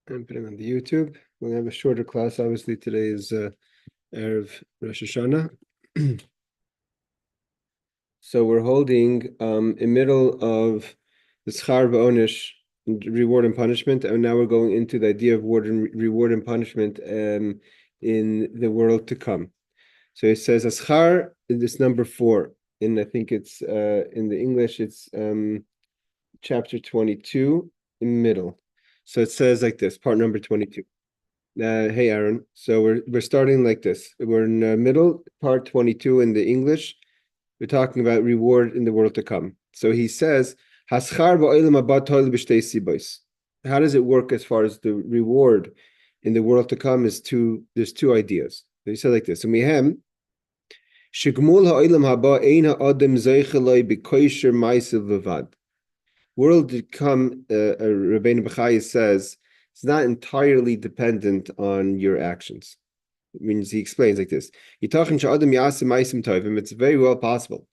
I'm putting on the YouTube. We're gonna have a shorter class. Obviously, today is Erev Rosh Hashanah. So we're holding in middle of the Schar Ba'onish, reward and punishment, and now we're going into the idea of reward and punishment in the world to come. So it says Aschar is this number 4, and I think it's in the English it's chapter 22 in middle. So it says like this, part number 22. Hey Aaron, so we're starting like this. We're in the middle, part 22 in the English. We're talking about reward in the world to come. So he says, Haschar ba'olam haba toil b'shtei sibos. How does it work as far as the reward in the world to come? There's two ideas. He said like this. Mihem shigmul ha'olam haba ein ha'adam zeicheloi b'koisher ma'asav levad. World to come, Rabbeinu Bechai says, it's not entirely dependent on your actions. It means he explains like this. It's very well possible.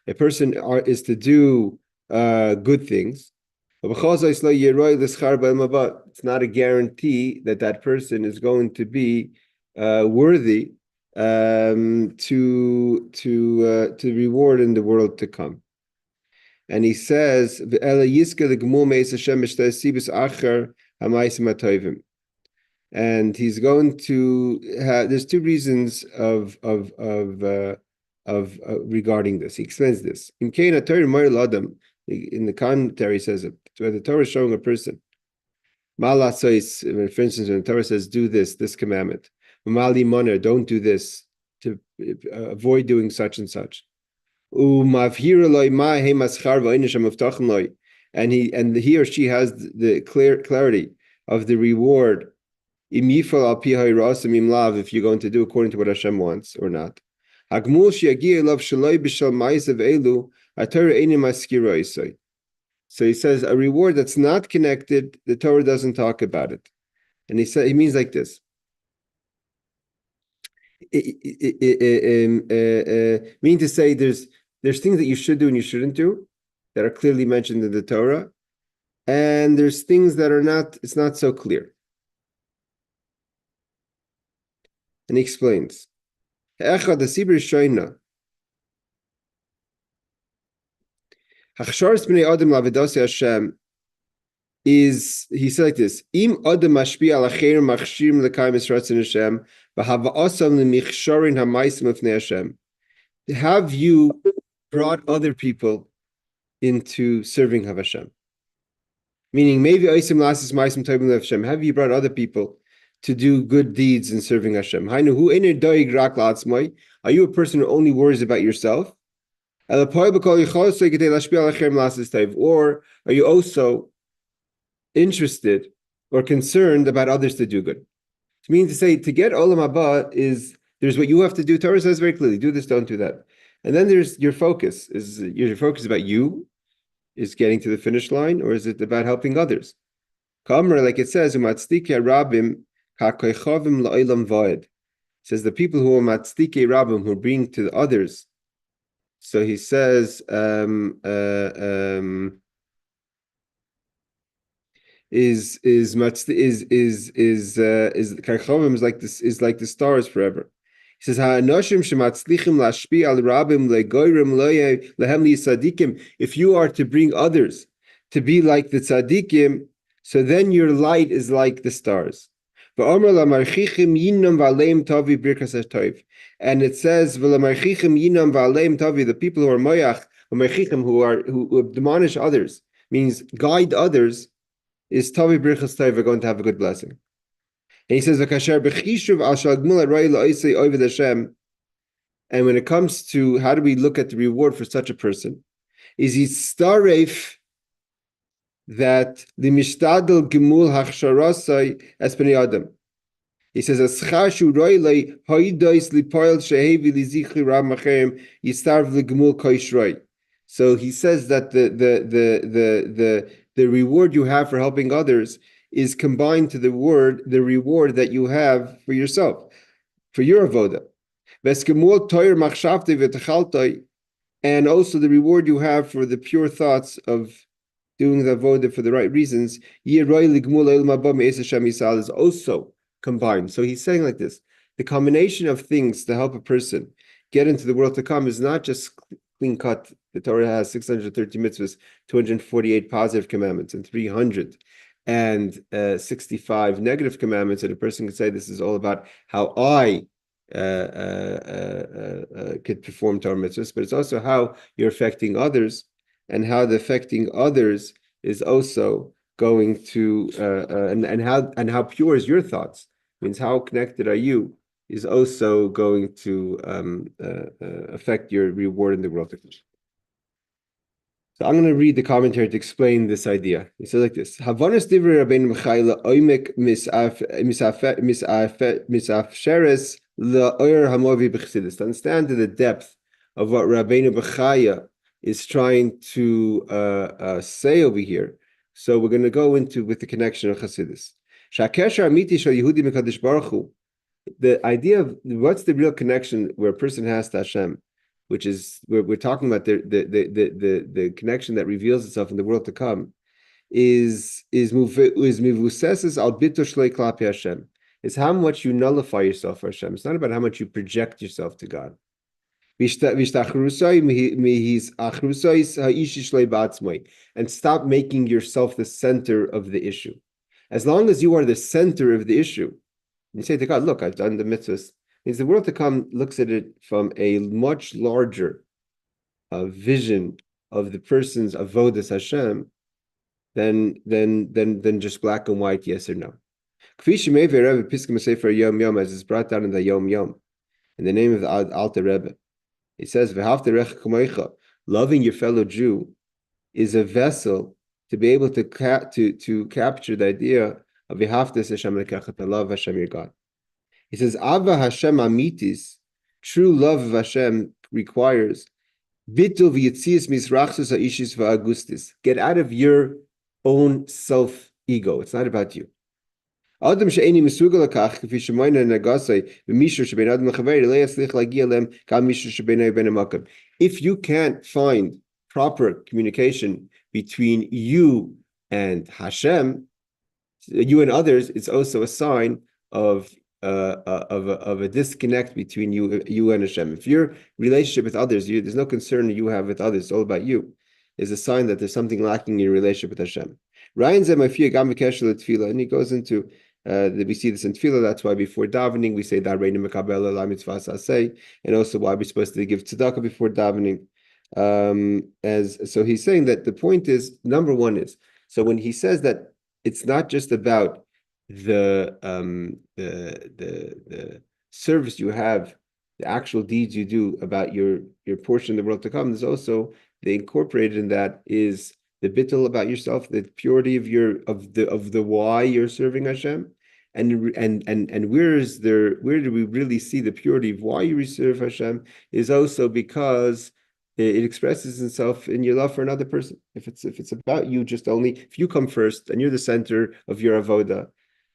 A person is to do good things. It's not a guarantee that that person is going to be worthy to reward in the world to come. And he says, and he's going to have. There's two reasons of regarding this. He explains this. In the commentary says it. Where the Torah is showing a person, for instance, when the Torah says, "Do this commandment," don't do this, to avoid doing such and such. And he or she has the clarity of the reward. If you're going to do according to what Hashem wants or not. So he says a reward that's not connected, the Torah doesn't talk about it. And he means like this. Meaning to say there's things that you should do and you shouldn't do that are clearly mentioned in the Torah, and there's things that are not, it's not so clear. And he explains. Echad the Shoina. Hachsharis b'nei Adam lavedasi Hashem is, he said like this: Im Adam mashpi al acher machshirim l'kayim esratzin Hashem v'hava'asam l'michsharin ha'maisim of Hashem. Have you brought other people into serving Hashem? Meaning, maybe Aisim Lasis Maisim Tovim Hashem. Have you brought other people to do good deeds in serving Hashem? Are you a person who only worries about yourself? Or are you also interested or concerned about others to do good? It means to say, to get Olam Haba there's what you have to do. Torah says very clearly, do this, don't do that. And then there's your focus. Is your focus about you? Is getting to the finish line? Or is it about helping others? Like it says, Rabim, it says the people who are matzdike rabim, who bring to the others. So he says, is like the stars forever. He says, if you are to bring others to be like the tzaddikim, so then your light is like the stars. And it says, the people who are moyach, who admonish others, means guide others, is tavi birchas tov, are going to have a good blessing. And he says, and when it comes to how do we look at the reward for such a person, is he staref that the mishtadel gemul hachsharasai es bnei adam. He says, "Aschashu roilei hoidois lipoil shehevi lizichri ram machem yistarv legemul koishroi." So he says that the reward you have for helping others is combined to the reward that you have for yourself, for your avoda. And also the reward you have for the pure thoughts of doing the avoda for the right reasons, is also combined. So he's saying like this: the combination of things to help a person get into the world to come is not just clean cut. The Torah has 630 mitzvahs, 248 positive commandments, and 365 negative commandments. And a person can say this is all about how I could perform Torah mitzvahs, but it's also how you're affecting others, and how the affecting others is also going to and how pure is your thoughts, means how connected are you, is also going to affect your reward in the world. So I'm going to read the commentary to explain this idea. He says like this: Havanas divrei Rabbeinu B'chai oimek misafsheres la'or hamovi b'chassidus. To understand the depth of what Rabbeinu B'chaya is trying to say over here. So we're going to go into with the connection of Chassidus. Sha'kesher amiti shel Yehudi mekadosh Baruch Hu. The idea of what's the real connection where a person has to Hashem, which is we're talking about the connection that reveals itself in the world to come, is mivuseses al bito shlei klapi Hashem. It's how much you nullify yourself for Hashem. It's not about how much you project yourself to God. And stop making yourself the center of the issue. As long as you are the center of the issue, you say to God, look, I've done the mitzvahs. Means the world to come looks at it from a much larger vision of the person's avodas Hashem than just black and white, yes or no. As is brought down in the Yom Yom, in the name of the Alter Rebbe. It says, loving your fellow Jew is a vessel to be able to capture the idea of Hashem, to love Hashem your God. He says, Ava Hashem amitis, true love of Hashem requires bitul v'yitzias misrachsus ha'ishis v'agustis. Get out of your own self-ego. It's not about you. Adam she'eni mesugal lakach k'fi shemayna nagasai v'mishur shebein adam l'chaveri le'yatzlich lagia lem kam mishur shebein ben hamakam. If you can't find proper communication between you and Hashem, you and others, it's also a sign of a disconnect between you and Hashem. If your relationship with others, there's no concern you have with others, it's all about you, is a sign that there's something lacking in your relationship with Hashem. And he goes into we see this in tefillah. That's why before davening we say Dareinu Mekabel La Mitzvah Saseh, and also why we're supposed to give tzedakah before davening. So he's saying that the point is, number one is, so when he says that it's not just about the service you have, the actual deeds you do, about your portion in the world to come, there's also the incorporated in that is the bittul about yourself, the purity of the why you're serving Hashem, and where do we really see the purity of why you serve Hashem is also because it expresses itself in your love for another person. If it's about you, just only if you come first and you're the center of your avoda,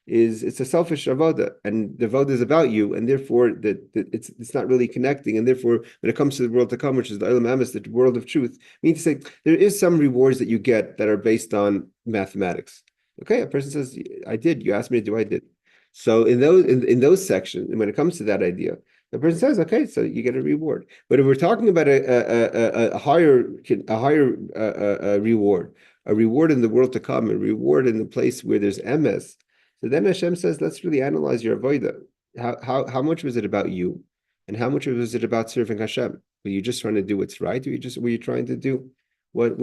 it's a selfish avoda, and the avoda is about you, and therefore it's not really connecting. And therefore, when it comes to the world to come, which is the Olam Emes, the world of truth, I mean to say there is some rewards that you get that are based on mathematics. Okay, a person says, "I did." You asked me to do. I did. So in those sections, and when it comes to that idea, the person says, "Okay, so you get a reward." But if we're talking about a higher reward, a reward in the world to come, a reward in the place where there's emes. So then Hashem says, let's really analyze your avodah. How much was it about you, and how much was it about serving Hashem? Were you just trying to do what's right, or were you trying to do what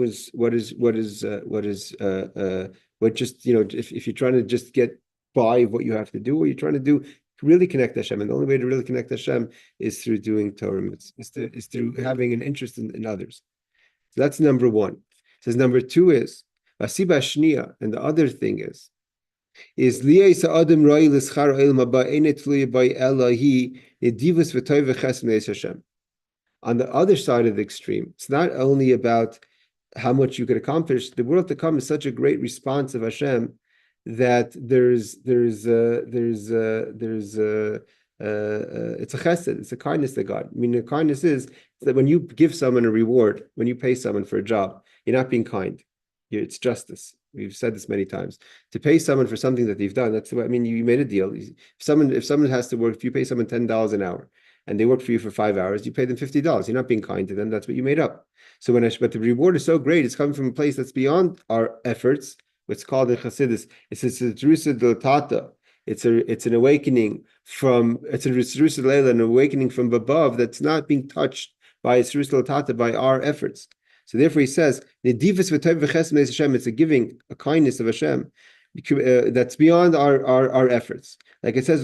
just if you're trying to just get by what you have to do, or you're trying to do really connect Hashem? And the only way to really connect Hashem is through doing Torah, is through having an interest in others. So that's number one. It says number two is Vasiba Shnia, and the other thing is Adam Rai L'Schar El Maba Einet Tluya by Elahi Nedivus V'Toy V'Chesed Hashem. On the other side of the extreme, it's not only about how much you could accomplish. The world to come is such a great response of Hashem that it's a chesed, it's a kindness to God. I mean, the kindness is that when you give someone a reward, when you pay someone for a job, you're not being kind. It's justice. We've said this many times. To pay someone for something that they've done, that's the way, I mean, you made a deal. If someone has to work, if you pay someone $10 an hour and they work for you for 5 hours, you pay them $50. You're not being kind to them. That's what you made up. So but the reward is so great, it's coming from a place that's beyond our efforts. What's called in Chassidus, it's a Jerusalem Tata. It's an awakening an awakening from above that's not being touched by Jerusalem Tata, by our efforts. So therefore he says, it's a giving, a kindness of Hashem that's beyond our efforts. Like it says,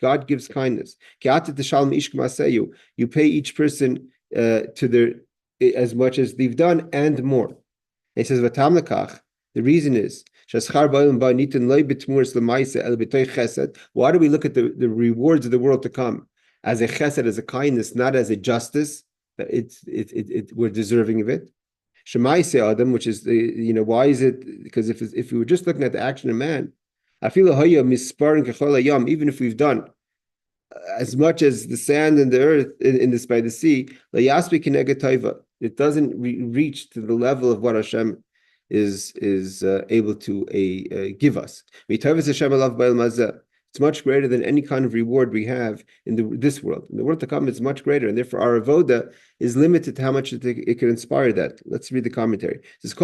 God gives kindness. You pay each person to their as much as they've done and more. And he says, the reason is, why do we look at the rewards of the world to come as a chesed, as a kindness, not as a justice? We're deserving of it. Shemaise Adam, which is why is it? Because if we were just looking at the action of man, even if we've done as much as the sand and the earth in this by the sea, it doesn't reach to the level of what Hashem is able to give us. It's much greater than any kind of reward we have in this world. In the world to come, it's much greater, and therefore our avoda is limited to how much it can inspire that. Let's read the commentary. It says,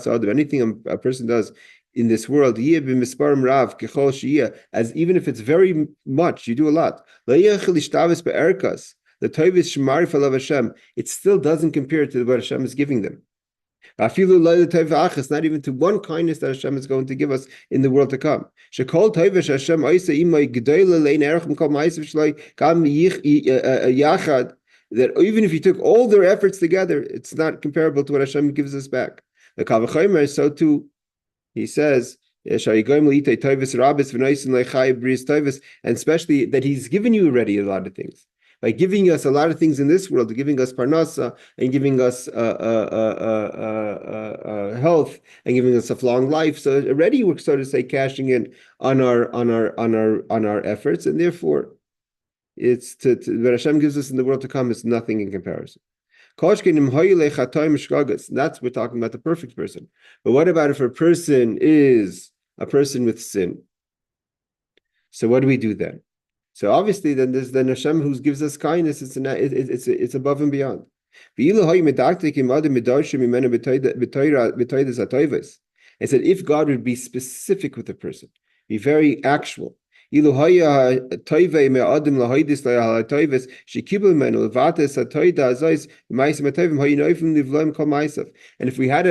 anything a person does in this world, as even if it's very much, you do a lot. It still doesn't compare to what Hashem is giving them. Not even to one kindness that Hashem is going to give us in the world to come. That even if you took all their efforts together, it's not comparable to what Hashem gives us back. So too, he says, and especially that he's given you already a lot of things. By giving us a lot of things in this world, giving us parnasa and giving us health and giving us a long life, so already we're, so to say, cashing in on our efforts, and therefore, it's what Hashem gives us in the world to come is nothing in comparison. That's we're talking about the perfect person. But what about if a person is a person with sin? So what do we do then? So obviously, then there's Hashem who gives us kindness. It's above and beyond. I said, if God would be specific with the person, be very actual. If we had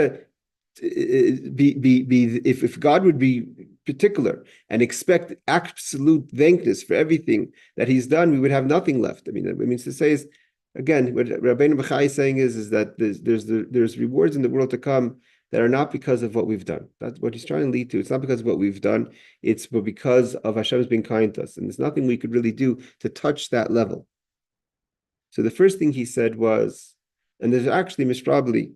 if God would be particular and expect absolute thankness for everything that He's done, we would have nothing left. I mean, what it means to say is, again, what Rabbeinu Bachai is saying is that there's rewards in the world to come that are not because of what we've done. That's what he's trying to lead to. It's not because of what we've done, it's because of Hashem's being kind to us. And there's nothing we could really do to touch that level. So the first thing he said was, and there's actually probably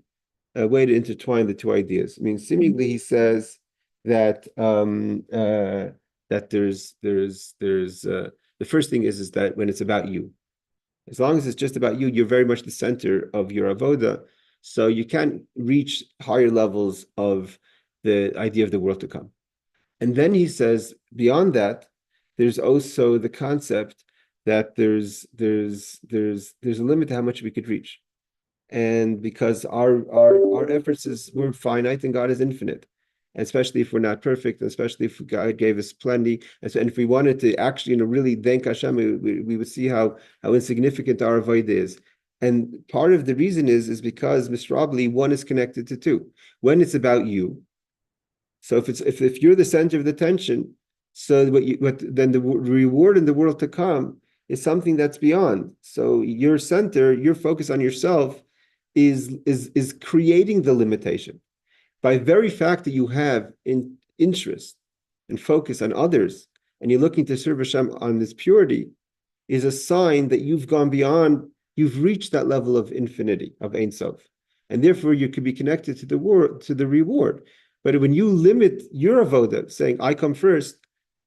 a way to intertwine the two ideas. I mean, seemingly he says that that there's the first thing is that when it's about you, as long as it's just about you, you're very much the center of your avoda. So you can't reach higher levels of the idea of the world to come. And then he says, beyond that, there's also the concept that there's a limit to how much we could reach. And because our efforts we're finite and God is infinite, and especially if we're not perfect, and especially if God gave us plenty, and if we wanted to actually really thank Hashem, we would see how insignificant our avodah is. And part of the reason is because miserably one is connected to two. When it's about you, so if you're the center of the tension, so then the reward in the world to come is something that's beyond. So your center, your focus on yourself is creating the limitation. By very fact that you have interest and focus on others, and you're looking to serve Hashem on this purity, is a sign that you've gone beyond, you've reached that level of infinity, of Ein Sof. And therefore you could be connected to the reward. But when you limit your avoda, saying, I come first,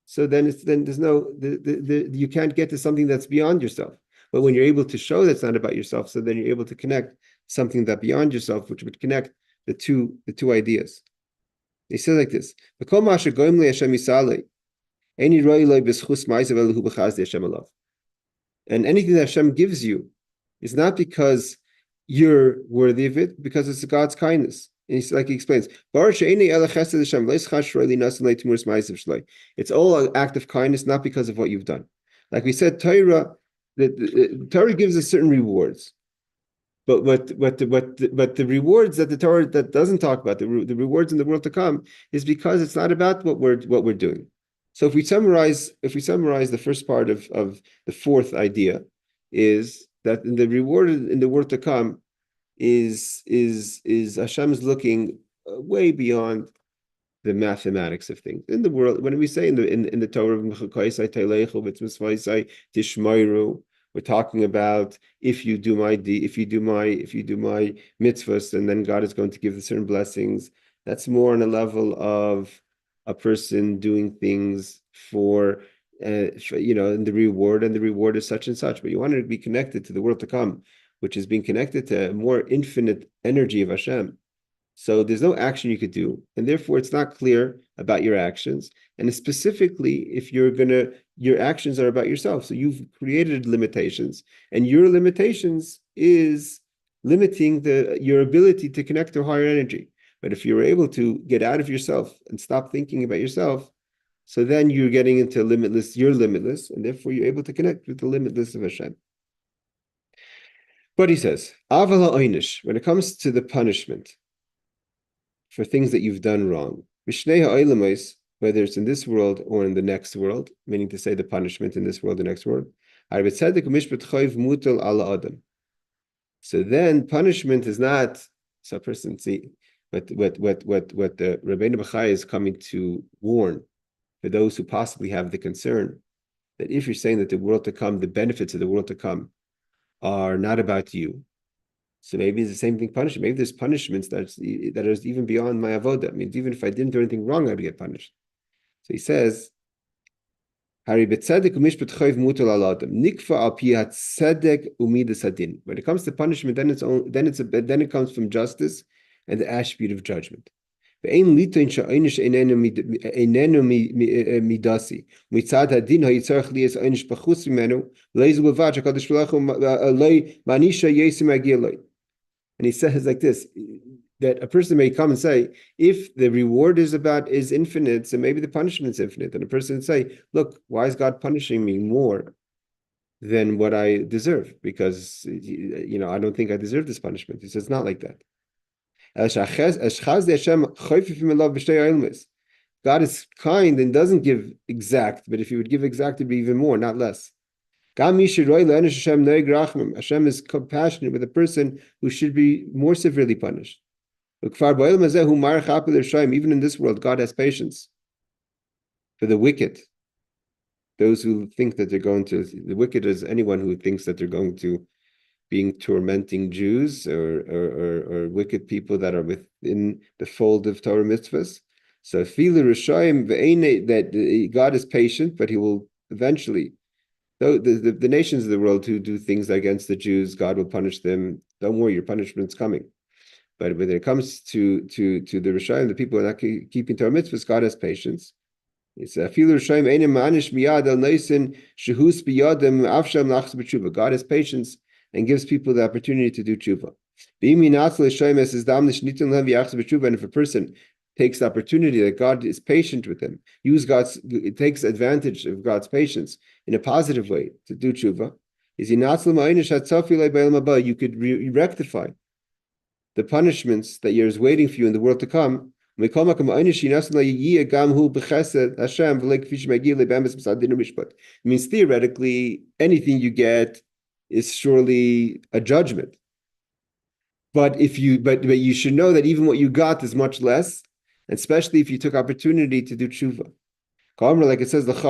so then there's no, you can't get to something that's beyond yourself. But when you're able to show that's not about yourself, so then you're able to connect something that beyond yourself, which would connect the two ideas. He says like this: and anything that Hashem gives you is not because you're worthy of it, because it's God's kindness. And he's like he explains, it's all an act of kindness, not because of what you've done. Like we said, Torah gives us certain rewards. But the rewards that the Torah that doesn't talk about, the rewards in the world to come, is because it's not about what we're doing. So if we summarize the first part of the fourth idea, is that the reward in the world to come is Hashem's looking way beyond the mathematics of things in the world. When we say in the Torah, we're talking about if you do my mitzvahs, and then God is going to give the certain blessings. That's more on a level of a person doing things for and the reward is such and such. But you want to be connected to the world to come, which is being connected to a more infinite energy of Hashem. So there's no action you could do, and therefore it's not clear about your actions. And specifically, if your actions are about yourself. So you've created limitations, and your limitations is limiting your ability to connect to higher energy. But if you're able to get out of yourself and stop thinking about yourself, so then you're getting into limitless, you're limitless, and therefore you're able to connect with the limitless of Hashem. But he says, Aval ha'oinish, when it comes to the punishment for things that you've done wrong, whether it's in this world or in the next world, meaning to say the punishment in this world, the next world. So then punishment is not, so a person see what the Rabbeinu Bachai is coming to warn for those who possibly have the concern that if you're saying that the world to come, the benefits of the world to come are not about you, so maybe it's the same thing, punishment. Maybe there's punishments that is even beyond my avoda. I mean, even if I didn't do anything wrong, I'd get punished. So he says, when it comes to punishment, then it comes from justice and the attribute of judgment. And he says like this, that a person may come and say, if the reward is infinite, so maybe the punishment is infinite. And a person would say, look, why is God punishing me more than what I deserve? Because, I don't think I deserve this punishment. He says, not like that. God is kind and doesn't give exact, but if he would give exact, it'd be even more, not less. Hashem is compassionate with a person who should be more severely punished. Even in this world, God has patience for the wicked. Those who think that the wicked is anyone who thinks that they're going to being tormenting Jews or wicked people that are within the fold of Torah mitzvahs. So that God is patient, but he will eventually, though the nations of the world who do things against the Jews, God will punish them. Don't worry, your punishment's coming. But when it comes to the Rishayim, the people who are not keeping Torah mitzvahs, God has patience. It's afilu Rishayim einem manish miyad el neisin shehus biyadem avsham nachs b'tshuva. God has patience and gives people the opportunity to do tshuva. And if a person takes the opportunity that God is patient with him, it takes advantage of God's patience in a positive way to do tshuva, you could rectify the punishments that is waiting for you in the world to come. It means theoretically, anything you get is surely a judgment. But you should know that even what you got is much less, especially if you took opportunity to do tshuva. Like it says, like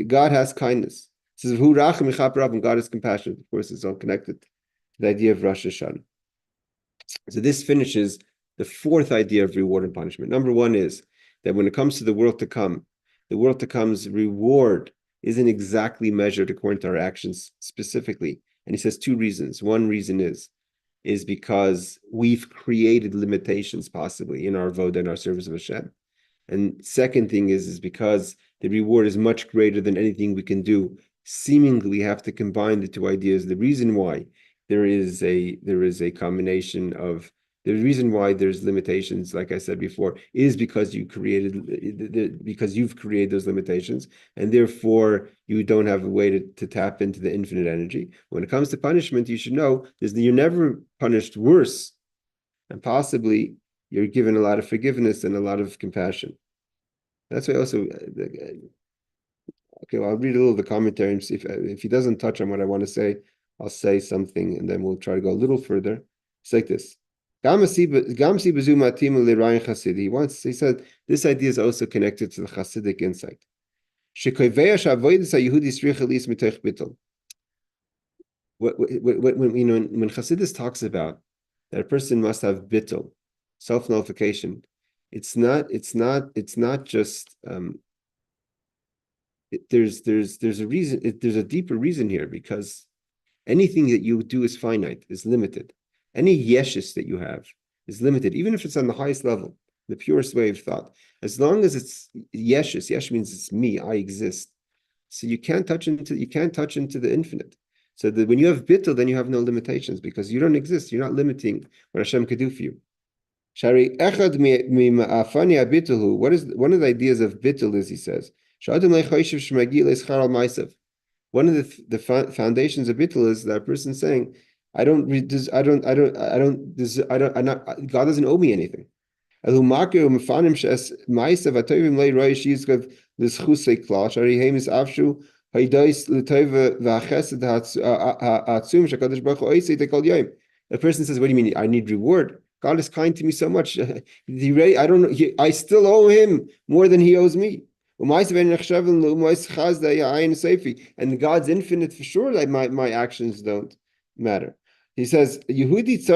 God has kindness. It says, and God is compassionate. Of course, it's all connected to the idea of Rosh Hashanah. So this finishes the fourth idea of reward and punishment. Number one is that when it comes to the world to come, the world to come's reward isn't exactly measured according to our actions specifically. And he says two reasons. One reason is is because we've created limitations possibly in our voda and our service of Hashem. And second thing is because the reward is much greater than anything we can do. Seemingly, we have to combine the two ideas. The reason why there is a combination of the reason why there's limitations, like I said before, is because you've created those limitations, and therefore you don't have a way to tap into the infinite energy. When it comes to punishment, you should know you're never punished worse, and possibly you're given a lot of forgiveness and a lot of compassion. That's why also, okay, well, I'll read a little of the commentary and see if he doesn't touch on what I want to say, I'll say something and then we'll try to go a little further. It's like this. He said this idea is also connected to the Hasidic insight. When Hasidus talks about that a person must have bittul, self-nullification, it's not just there's a reason, there's a deeper reason here, because anything that you do is finite, is limited. Any yeshus that you have is limited, even if it's on the highest level, the purest way of thought. As long as it's yeshus, yesh means it's me, I exist. So you can't touch into the infinite. So that when you have bittul, then you have no limitations because you don't exist. You're not limiting what Hashem could do for you. Shari echad mi'afani habitulu. What is one of the ideas of bittul? Is he says, one of the foundations of bittul is that person saying, God doesn't owe me anything. A person says, what do you mean? I need reward. God is kind to me so much. I still owe him more than he owes me. And God's infinite for sure that my actions don't matter. He says, nevertheless,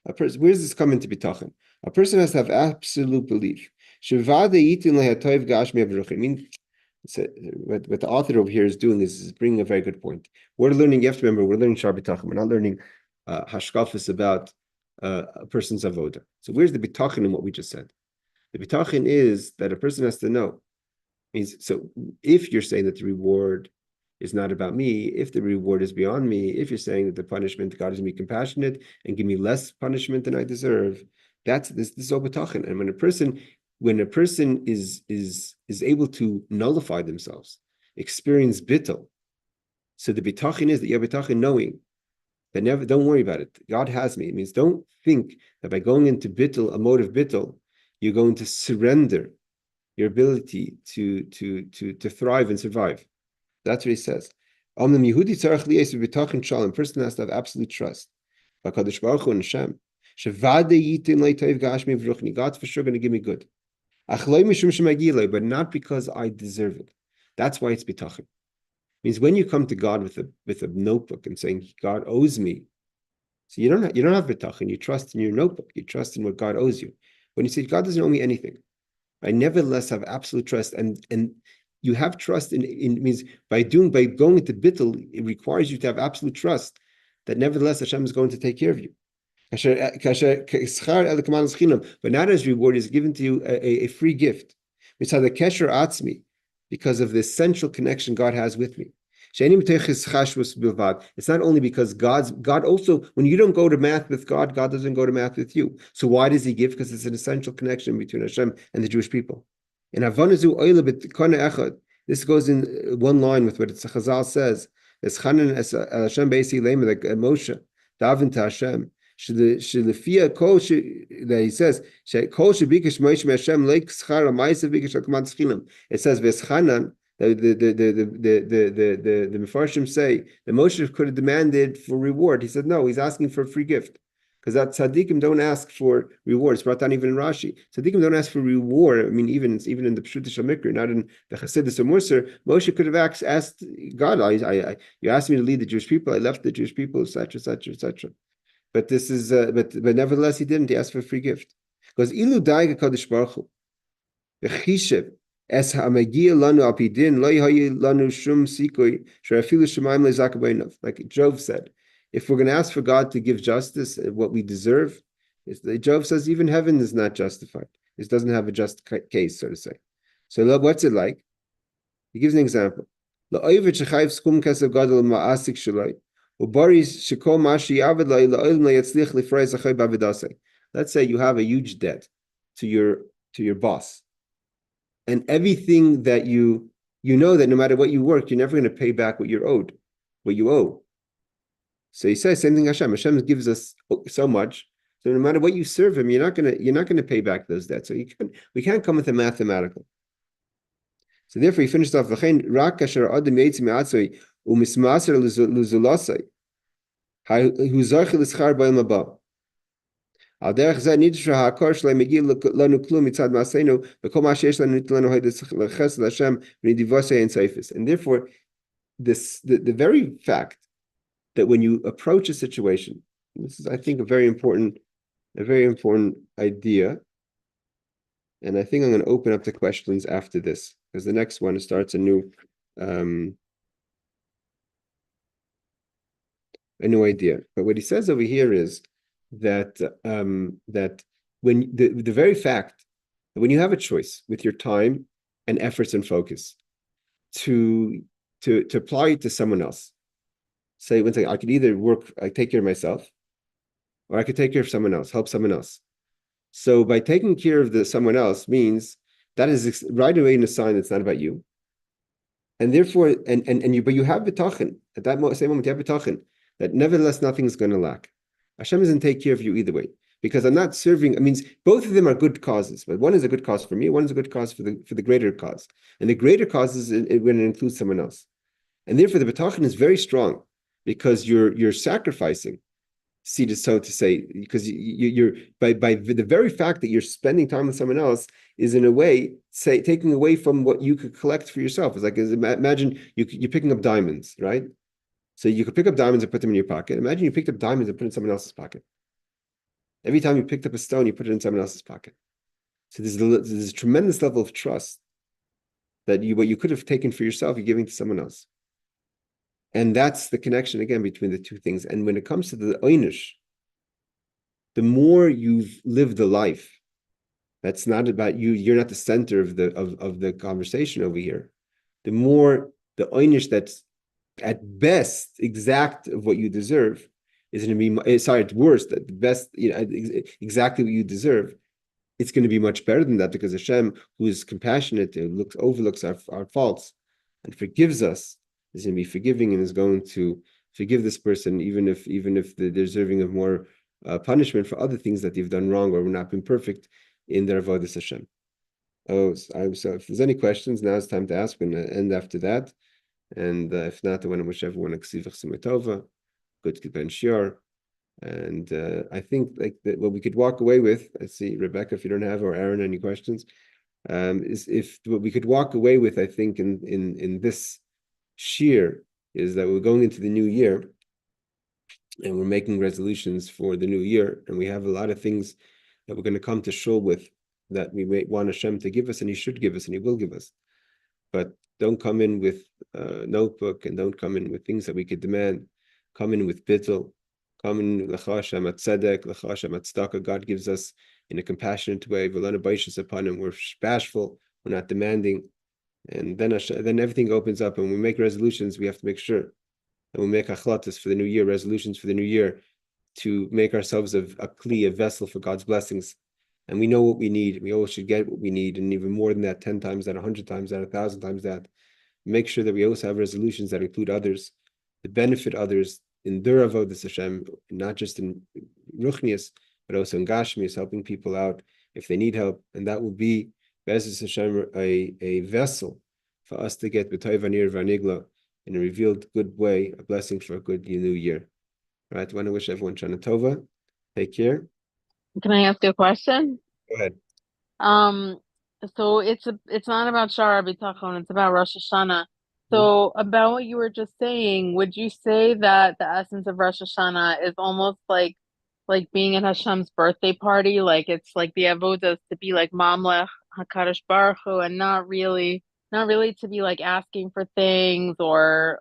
where does this come into bitachon? A person has to have absolute belief. I mean, what the author over here is doing is bringing a very good point. We're learning, you have to remember, we're learning Shaar Habitochon. We're not learning hashkafas about a person's avoda. So where's the bitachon in what we just said? The bitachon is that a person has to know. So if you're saying that the reward is not about me, if the reward is beyond me, if you're saying that the punishment, God is going to be compassionate and give me less punishment than I deserve, this is all bitachon. And when a person is able to nullify themselves, experience bittul, so the bitachon is that you have bitachon knowing that don't worry about it. God has me. It means don't think that by going into bittul, a mode of bittul, you're going to surrender your ability to thrive and survive. That's what he says. A person has to have absolute trust. God's for sure going to give me good. But not because I deserve it. That's why it's bitachon. It means when you come to God with a notebook and saying God owes me, so you don't have bitachon. You trust in your notebook. You trust in what God owes you. When you say God doesn't owe me anything, I nevertheless have absolute trust, and you have trust in means by going into bittul, it requires you to have absolute trust that nevertheless Hashem is going to take care of you. But not as reward is given to you a free gift. It's how the kesher atzmi, because of the essential connection God has with me. It's not only because God also, when you don't go to math with God, God doesn't go to math with you. So why does he give? Because it's an essential connection between Hashem and the Jewish people. In this goes in one line with what Chazal says. As Hashem basically like Moshe, daven to Hashem. That he says, it says Veschanan. The Mefarshim say the Moshe could have demanded for reward. He said no, he's asking for a free gift. Because that tzaddikim don't ask for rewards. Brought down even in Rashi. Tzaddikim don't ask for reward. I mean, even in the Pshuta Shamikra, not in the Chassidus or Musar, Moshe could have asked God, you asked me to lead the Jewish people, I left the Jewish people, etc., etc., etc. But this is, but nevertheless, he didn't. He asked for a free gift. Because ilu daiga kadosh baruch hu, v'chishev es ha'magia lanu al pidin lo yahayi lanu shum sikui sherafilu shemaim lezakabainov. Like Job said, if we're going to ask for God to give justice and what we deserve, Job says even heaven is not justified. It doesn't have a just case, so to say. So what's it like? He gives an example. Let's say you have a huge debt to your boss, and everything that you know that no matter what you work, you're never going to pay back what you're owed, what you owe. So he says same thing. Hashem gives us so much, so no matter what you serve him, you're not gonna pay back those debts. So we can't come with a mathematical. So therefore, he finished off v'chein rak asher adam yetzi me'atzoi u'mismaser luzulasai hu zarchi l'schar b'yom haba. Al derech zeh nidr ha'akar shlei megi lanu klum mitzad ma'aseinu v'kol ma sheyesh lanu nit lanu haydes l'chesed Hashem v'nidivosei and seifis. And therefore, the very fact that when you approach a situation, this is, I think, a very important idea. And I think I'm going to open up the questions after this, because the next one starts a new idea. But what he says over here is that that when the very fact that when you have a choice with your time and efforts and focus to apply it to someone else, say one thing, I could either take care of myself, or I could take care of someone else, help someone else. So by taking care of someone else means that is right away in a sign that's not about you. And therefore, but you have bitachon at that same moment. You have bitachon that nevertheless nothing's going to lack. Hashem doesn't take care of you either way, because I'm not serving. It means both of them are good causes, but one is a good cause for me, one is a good cause for the greater cause, and the greater cause is when it includes someone else. And therefore, the bitachon is very strong, because you're sacrificing, so to say, because you're by the very fact that you're spending time with someone else is in a way taking away from what you could collect for yourself. It's like, imagine you're picking up diamonds, right? So you could pick up diamonds and put them in your pocket. Imagine you picked up diamonds and put it in someone else's pocket. Every time you picked up a stone, you put it in someone else's pocket. So there's a tremendous level of trust that what you could have taken for yourself, you're giving to someone else. And that's the connection, again, between the two things. And when it comes to the oynish, the more you've lived a life that's not about you, you're not the center of the conversation over here, the more the oynish that's at best exact of what you deserve is going to be, sorry, at worst, at the best, exactly what you deserve. It's going to be much better than that, because Hashem, who is compassionate, overlooks our faults and forgives us, is going to be forgiving and is going to forgive this person, even if they're deserving of more punishment for other things that they've done wrong or not been perfect in their avodas Hashem. So if there's any questions, now it's time to ask. We're going to end after that. And if not, I want to wish everyone a ksivach simatova, good kippen shiur. And I think that what we could walk away with, I see Rebecca, if you don't have, or Aaron, any questions, is if what we could walk away with, I think in this shiur, is that we're going into the new year and we're making resolutions for the new year, and we have a lot of things that we're going to come to shul with that we may want Hashem to give us, and He should give us, and He will give us. But don't come in with a notebook, and don't come in with things that we could demand. Come in with bittul. Come in l'cha Hashem at tzedek, l'cha Hashem at tzedakah. God gives us in a compassionate way. V'lanu baishas upon Him. We're bashful. We're not demanding. And then everything opens up, and when we make resolutions, we have to make sure, and we make achlatas for the new year, resolutions for the new year, to make ourselves a kli, a vessel for God's blessings. And we know what we need. We always should get what we need, and even more than that, 10 times that, 100 times that, 1,000 times that. Make sure that we also have resolutions that include others, to benefit others in their avodas Hashem, not just in ruchnius, but also in gashmius, helping people out if they need help. And that will be Be'ezus Hashem, a vessel for us to get b'toiv anir v'anigla in a revealed good way, a blessing for a good new year. All right, I want to wish everyone Shana Tova. Take care. Can I ask you a question? Go ahead. So it's not about Shaar Habitochon, it's about Rosh Hashanah. So about what you were just saying, would you say that the essence of Rosh Hashanah is almost like being at Hashem's birthday party? Like it's like the avodas to be like Mamlech Hakadosh Baruch Hu, and not really to be like asking for things or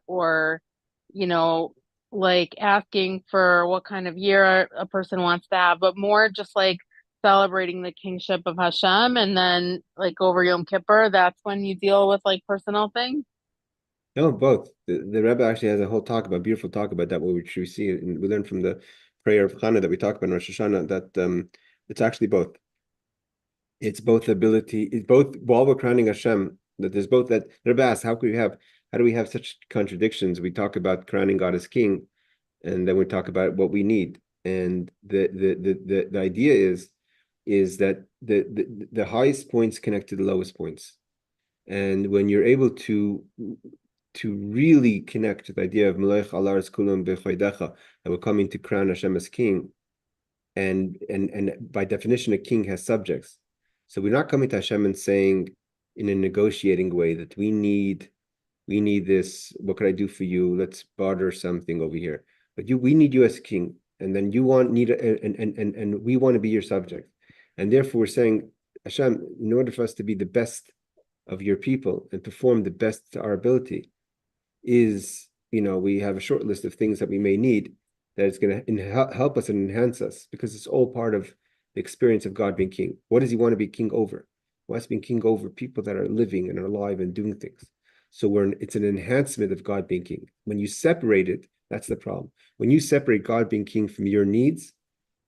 like asking for what kind of year a person wants to have, but more just like celebrating the kingship of Hashem, and then like over Yom Kippur, that's when you deal with like personal things. No, both. The Rebbe actually has a whole talk about, beautiful talk about that, which we see, and we learn from the prayer of Chana that we talk about in Rosh Hashanah, that it's actually both. It's both ability, it's both, while we're crowning Hashem, that there's both that. The Rebbe asks, how do we have such contradictions? We talk about crowning God as king, and then we talk about what we need. And the idea is that the highest points connect to the lowest points. And when you're able to really connect to the idea of Melech Alaris Kulam B'Chodecha, that we're coming to crown Hashem as king, and by definition, a king has subjects. So we're not coming to Hashem and saying in a negotiating way that we need this. What could I do for you? Let's barter something over here. But we need you as king, and then you and we want to be your subject, and therefore we're saying, Hashem, in order for us to be the best of your people and perform the best to our ability, is, we have a short list of things that we may need that is going to help us and enhance us, because it's all part of the experience of God being king. What does he want to be king over? He wants to be king over people that are living and are alive and doing things. So it's an enhancement of God being king. When you separate it, that's the problem. When you separate God being king from your needs,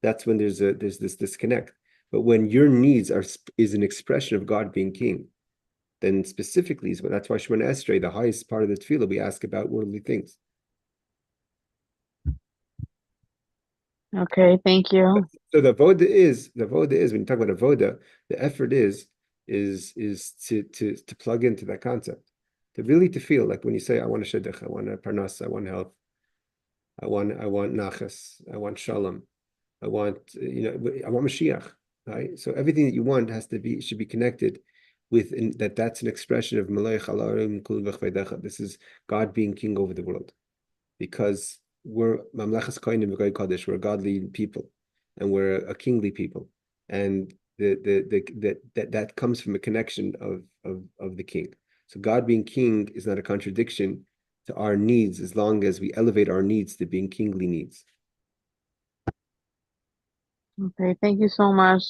that's when there's this disconnect. But when your needs is an expression of God being king, then specifically that's why Shemona Esrei, the highest part of the tefillah, we ask about worldly things. Okay, thank you. So the avoda is when you talk about avoda, the effort is to plug into that concept, to feel like when you say, I want a shidduch, I want a parnas, I want health, I want nachas, I want shalom, I want Mashiach, right? So everything that you want should be connected with that's an expression of Melech Alarim Kul V'Chveidecha. This is God being king over the world, because we're Mamlechas Kohanim V'Goy Kodesh. We're a godly people, and we're a kingly people, and that comes from a connection of the king. So God being king is not a contradiction to our needs, as long as we elevate our needs to being kingly needs. Okay, thank you so much.